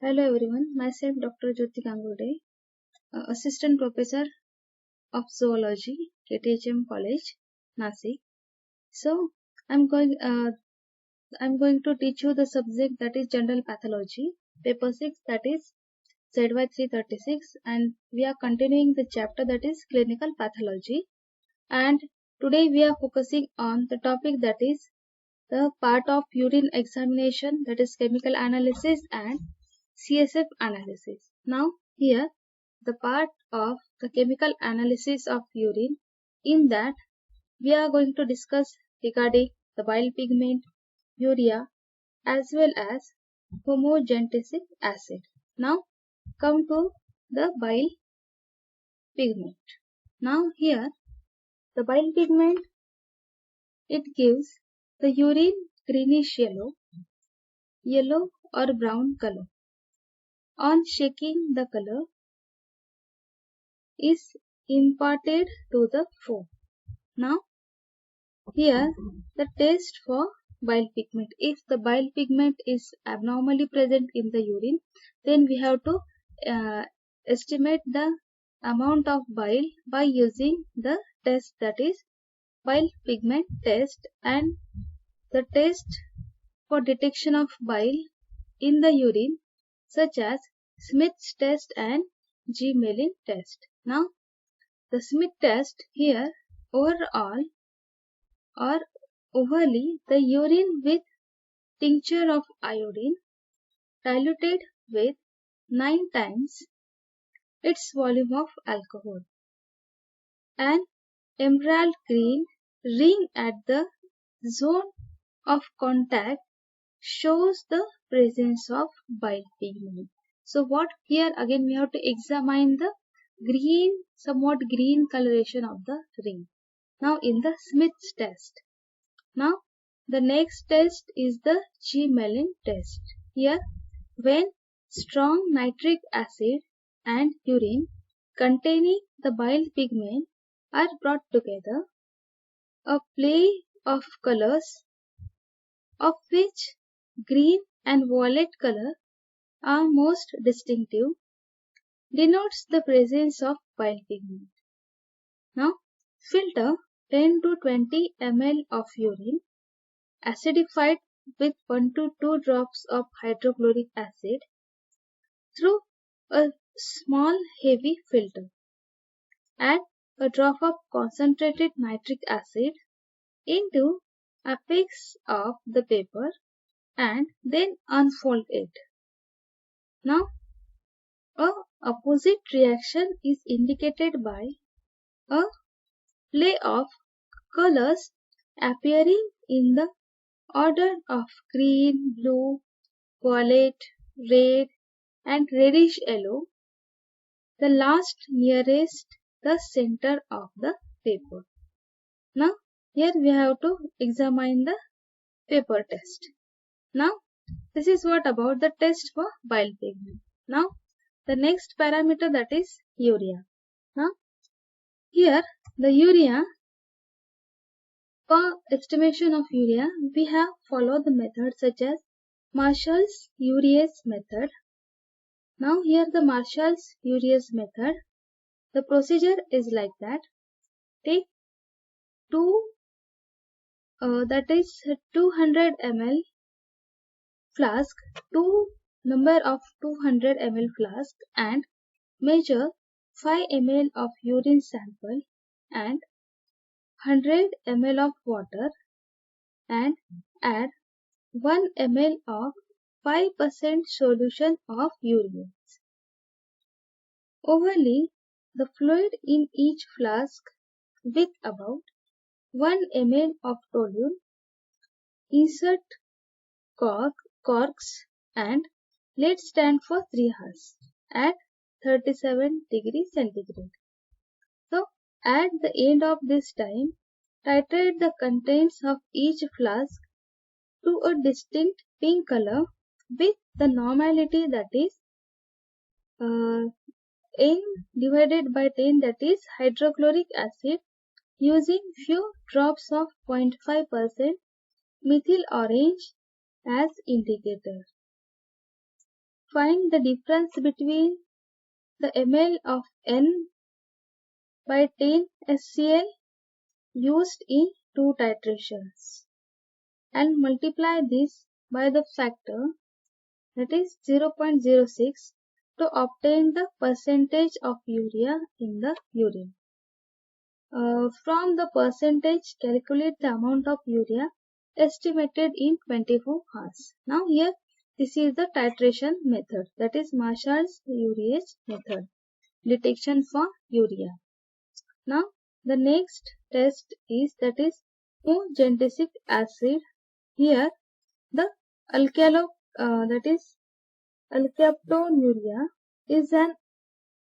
Hello everyone, myself Dr. Jyoti Gangude, Assistant Professor of Zoology, KTHM College, Nasik. So I'm going to teach you the subject that is General Pathology, Paper 6, that is ZY 336, and we are continuing the chapter that is Clinical Pathology. And today we are focusing on the topic that is the part of urine examination, that is chemical analysis and CSF analysis. Now here the part of the chemical analysis of urine, in that we are going to discuss regarding the bile pigment, urea, as well as homogentic acid. Now come to the bile pigment. Now here the bile pigment, it gives the urine greenish yellow or brown color. On shaking, the color is imparted to the foam. Now here the test for bile pigment. If the bile pigment is abnormally present in the urine, then we have to estimate the amount of bile by using the test, that is bile pigment test, and the test for detection of bile in the urine such as Smith's test and Gmelin test. Now the Smith test, here overall or overly the urine with tincture of iodine diluted with 9 times its volume of alcohol. An emerald green ring at the zone of contact shows the presence of bile pigment. So what here again we have to examine the somewhat green coloration of the ring. Now in the Smith's test. Now the next test is the Gmelin test. Here when strong nitric acid and urine containing the bile pigment are brought together, a play of colors, of which green and violet color are most distinctive, denotes the presence of bile pigment. Now filter 10 to 20 ml of urine acidified with 1 to 2 drops of hydrochloric acid through a small heavy filter. Add a drop of concentrated nitric acid into apex of the paper and then unfold it. Now a opposite reaction is indicated by a play of colors appearing in the order of green, blue, violet, red and reddish yellow, the last nearest the center of the paper. Now here we have to examine the paper test. Now this is what about the test for bile pigment. Now the next parameter, that is urea. Now here the urea, for estimation of urea we have followed the method such as Marshall's urease method. Now here the Marshall's urease method, the procedure is like that. Take 200 ml flask, number of 200 ml flask, and measure 5 ml of urine sample and 100 ml of water and add 1 ml of 5% solution of urea. Overlay the fluid in each flask with about 1 ml of toluene. Insert corks and let stand for 3 hours at 37 degrees centigrade. So at the end of this time, titrate the contents of each flask to a distinct pink color with the normality, that is N divided by 10, that is hydrochloric acid, using few drops of 0.5% methyl orange as indicator. find the difference between the ml of N by 10 HCl used in 2 titrations and multiply this by the factor, that is 0.06, to obtain the percentage of urea in the urine. From the percentage, calculate the amount of urea estimated in 24 hours. Now here, this is the titration method, that is Marshall's urease method, detection for urea. Now the next test is, that is homogentic acid. Here the that is alkaptonuria is an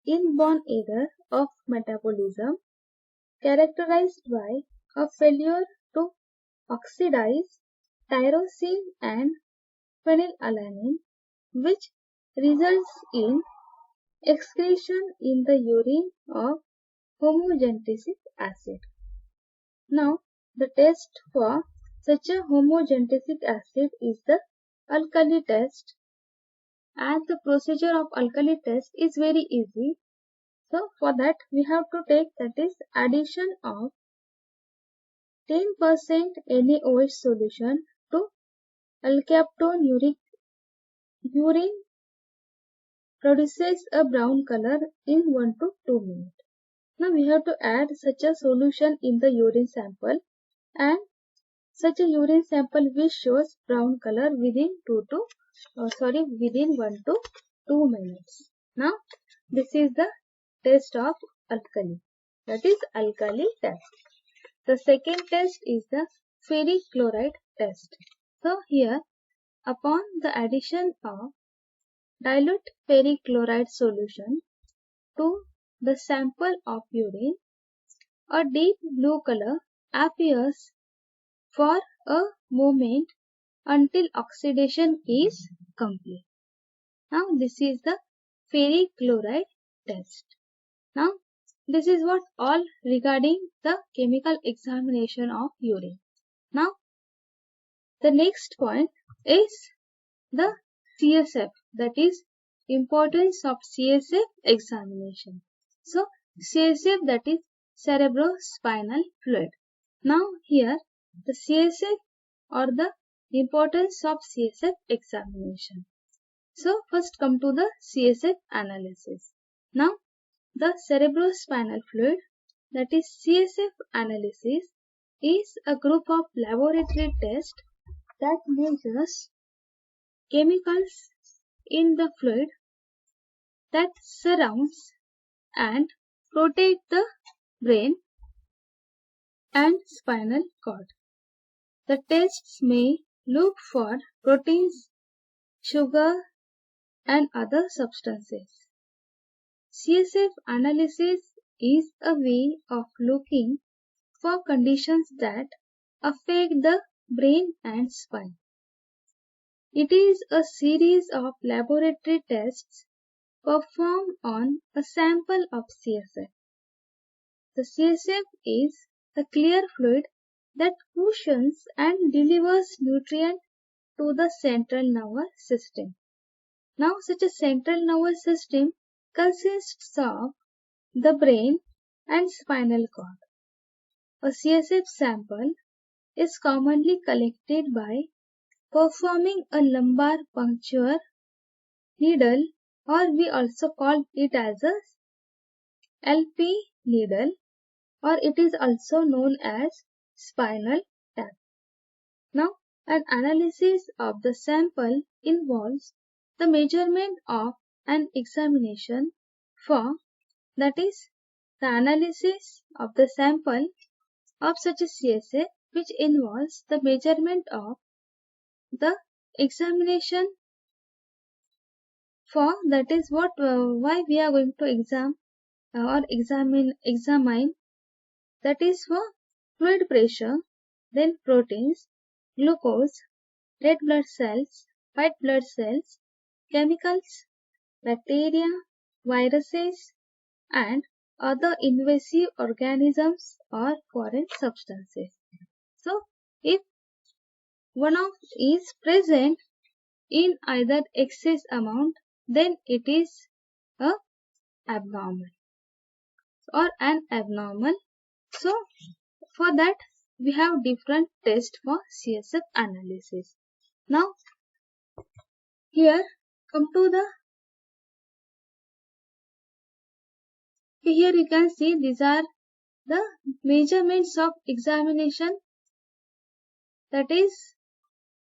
inborn error of metabolism characterized by a failure to oxidize tyrosine and phenylalanine, which results in excretion in the urine of homogentic acid. Now, the test for such a homogentic acid is the alkali test, and the procedure of alkali test is very easy. So, for that we have to take, that is addition of 10% NaOH solution to alkaptonuric. Urine produces a brown color in 1 to 2 minutes. Now we have to add such a solution in the urine sample, and such a urine sample which shows brown color within 1 to 2 minutes. Now this is the test of alkali, that is alkali test. The second test is the ferric chloride test. So here, upon the addition of dilute ferric chloride solution to the sample of urine, a deep blue color appears for a moment until oxidation is complete. Now this is the ferric chloride test. Now this is what all regarding the chemical examination of urine. Now the next point is the CSF, that is importance of CSF examination. So CSF, that is cerebrospinal fluid. Now here the CSF or the importance of CSF examination. So first come to the CSF analysis. Now the cerebrospinal fluid, that is CSF analysis, is a group of laboratory tests that measures chemicals in the fluid that surrounds and protect the brain and spinal cord. The tests may look for proteins, sugar, and other substances. CSF analysis is a way of looking for conditions that affect the brain and spine. It is a series of laboratory tests performed on a sample of CSF. The CSF is the clear fluid that cushions and delivers nutrients to the central nervous system. Now such a central nervous system consists of the brain and spinal cord. A CSF sample is commonly collected by performing a lumbar puncture needle, or we also call it as a LP needle, or it is also known as spinal tap. Now an analysis of the sample involves the measurement of an examination for, that is the analysis of the sample of such a CSF, which involves the measurement of the examination for, that is what why we are going to examine, that is for fluid pressure, then proteins, glucose, red blood cells, white blood cells, chemicals, bacteria, viruses, and other invasive organisms or foreign substances. So if one of is present in either excess amount then it is a abnormal or an abnormal. So for that we have different tests for CSF analysis. Now here come to the here you can see these are the measurements of examination, that is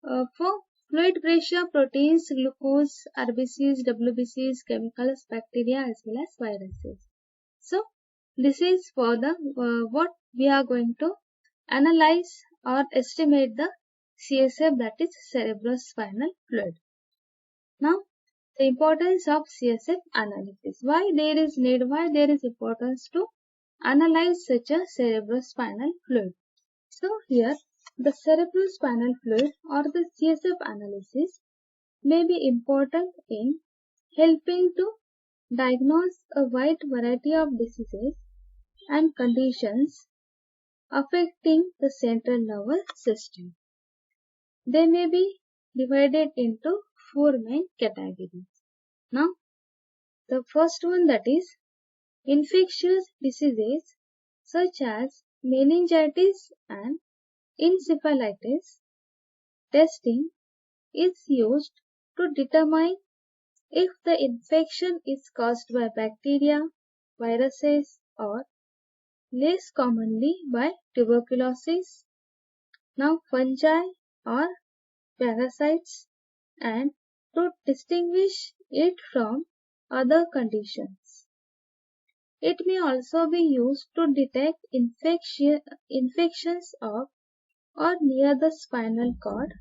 for fluid pressure, proteins, glucose, RBCs, WBCs, chemicals, bacteria as well as viruses. So this is for the what we are going to analyze or estimate the CSF, that is cerebrospinal fluid. Now the importance of CSF analysis. Why there is importance to analyze such a cerebrospinal fluid. So here the cerebrospinal fluid or the CSF analysis may be important in helping to diagnose a wide variety of diseases and conditions affecting the central nervous system. They may be divided into four main categories. Now, the first one, that is infectious diseases such as meningitis and encephalitis. Testing is used to determine if the infection is caused by bacteria, viruses, or less commonly by tuberculosis, now fungi or parasites, and to distinguish it from other conditions. It may also be used to detect infections of or near the spinal cord,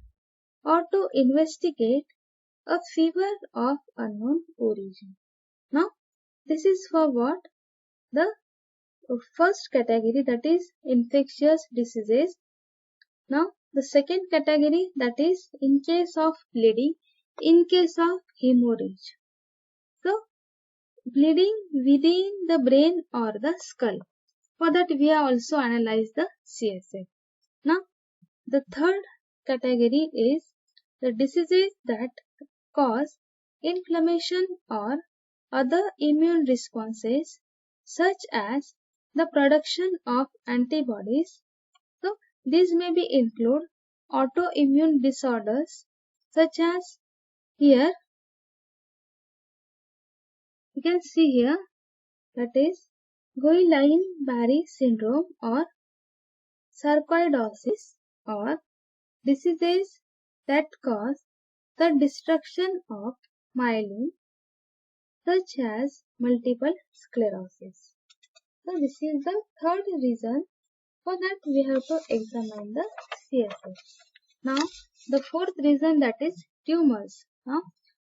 or to investigate a fever of unknown origin. Now, this is for what? The first category, that is infectious diseases. Now, the second category, that is in case of bleeding, in case of hemorrhage. So, bleeding within the brain or the skull. For that, we have also analyzed the CSF. Now, the third category is the diseases that cause inflammation or other immune responses, such as the production of antibodies. So these may be include autoimmune disorders such as here you can see here, that is Guillain-Barré syndrome or sarcoidosis, or diseases that cause the destruction of myelin, such as multiple sclerosis. So this is the third reason. For that we have to examine the CSF. Now the fourth reason, that is tumors. Now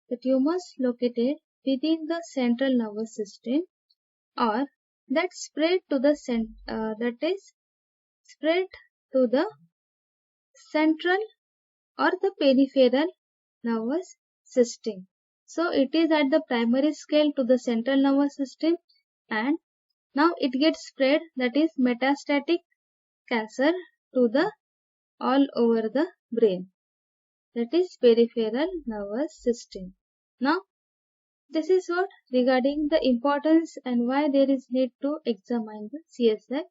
the tumors located within the central nervous system or that spread to the central or the peripheral nervous system. So it is at the primary scale to the central nervous system, and now it gets spread, that is metastatic cancer, to the all over the brain, that is peripheral nervous system. Now this is what regarding the importance and why there is need to examine the CSF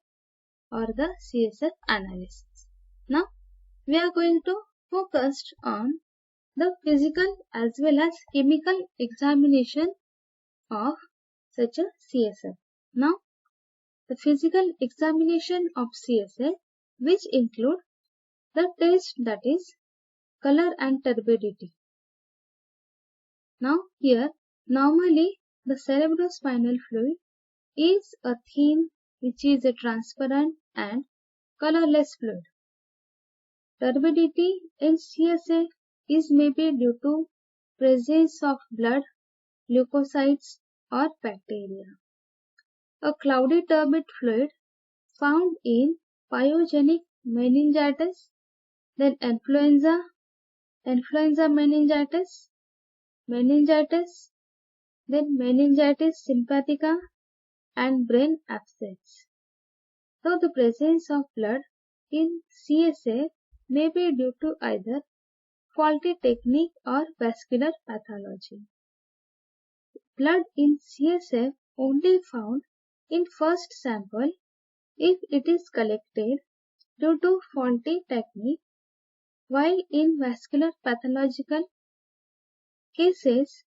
or the CSF analysis. Now we are going to focus on the physical as well as chemical examination of such a CSF. Now the physical examination of CSF, which include the test, that is color and turbidity. Now here normally the cerebrospinal fluid is a thin, which is a transparent and colorless fluid. Turbidity in CSF is maybe due to presence of blood, leukocytes or bacteria. A cloudy turbid fluid found in pyogenic meningitis, then influenza meningitis, then meningitis symphatica and brain abscess. So the presence of blood in CSF may be due to either faulty technique or vascular pathology. blood in CSF only found in first sample if it is collected due to faulty technique, while in vascular pathological cases,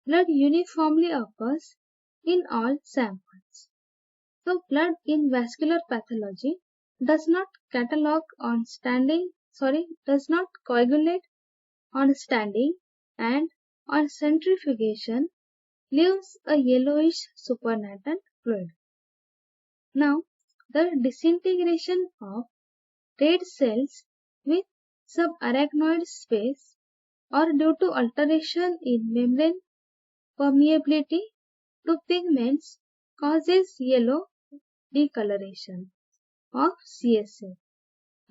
blood uniformly occurs in all samples. So, blood in vascular pathology does not does not coagulate on standing, and on centrifugation leaves a yellowish supernatant fluid. Now, the disintegration of red cells with subarachnoid space or due to alteration in membrane permeability to pigments causes yellow decoloration of CSF.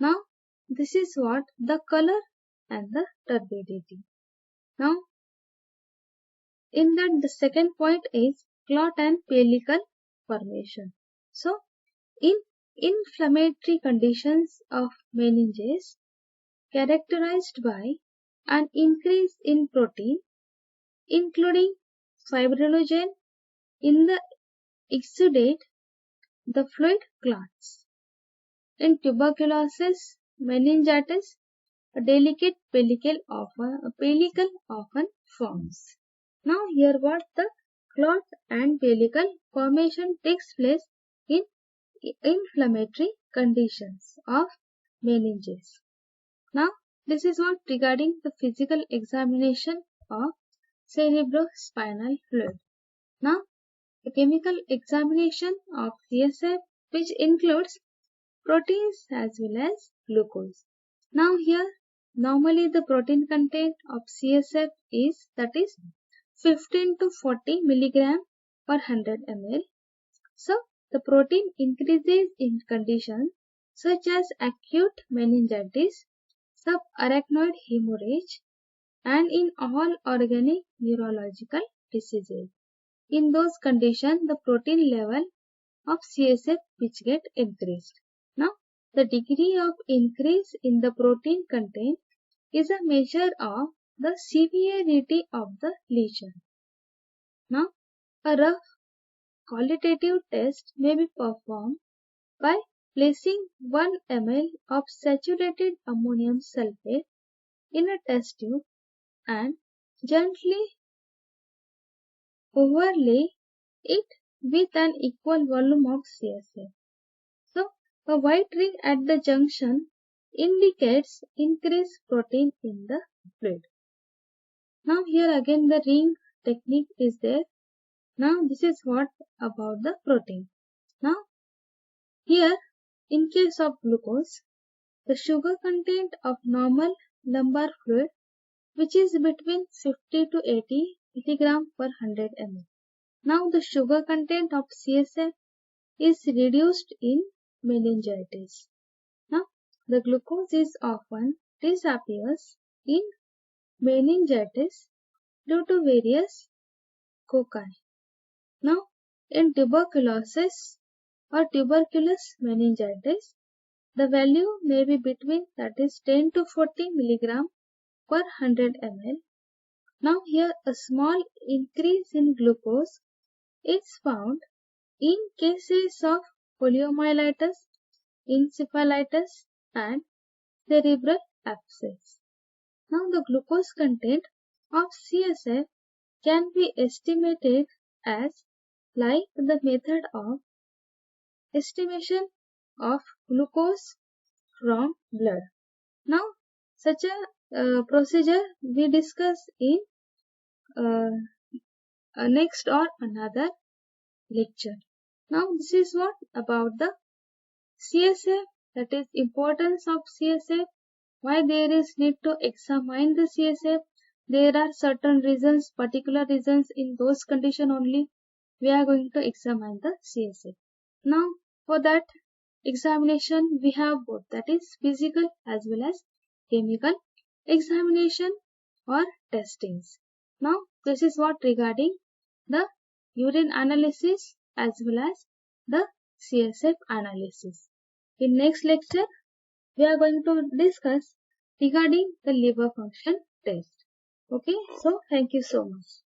Now, this is what the color and the turbidity. Now, in that the second point is clot and pellicle formation. So, in inflammatory conditions of meninges characterized by an increase in protein, including fibrinogen in the exudate, the fluid clots. In tuberculosis, meningitis, a delicate pellicle often forms. Now here what the clot and pellicle formation takes place in inflammatory conditions of meninges. Now this is what regarding the physical examination of cerebrospinal fluid. Now the chemical examination of CSF, which includes proteins as well as glucose. Now here normally the protein content of CSF is 15 to 40 milligram per 100 ml. So the protein increases in conditions such as acute meningitis, subarachnoid hemorrhage, and in all organic neurological diseases. In those conditions, the protein level of CSF which get increased. Now, the degree of increase in the protein content is a measure of the severity of the lesion. Now, a rough qualitative test may be performed by placing 1 ml of saturated ammonium sulfate in a test tube and gently overlay it with an equal volume of CSF. So, a white ring at the junction indicates increased protein in the fluid. Now here again the ring technique is there. Now this is what about the protein. Now here in case of glucose, the sugar content of normal lumbar fluid which is between 50 to 80 milligram per 100 ml. Now the sugar content of CSF is reduced in meningitis. Now the glucose is often disappears in meningitis due to various cocci. Now in tuberculosis or tuberculous meningitis, the value may be between 10 to 40 milligram per 100 ml. Now here a small increase in glucose is found in cases of poliomyelitis, encephalitis and cerebral abscess. Now the glucose content of CSF can be estimated as like the method of estimation of glucose from blood. Now such a procedure we discuss in next or another lecture. Now this is what about the CSF, that is importance of CSF, why there is need to examine the CSF. There are certain reasons, particular reasons, in those conditions only we are going to examine the CSF. Now for that examination we have both, that is physical as well as chemical examination or testings. Now this is what regarding the urine analysis as well as the CSF analysis. In next lecture we are going to discuss regarding the liver function test. Okay, so thank you so much.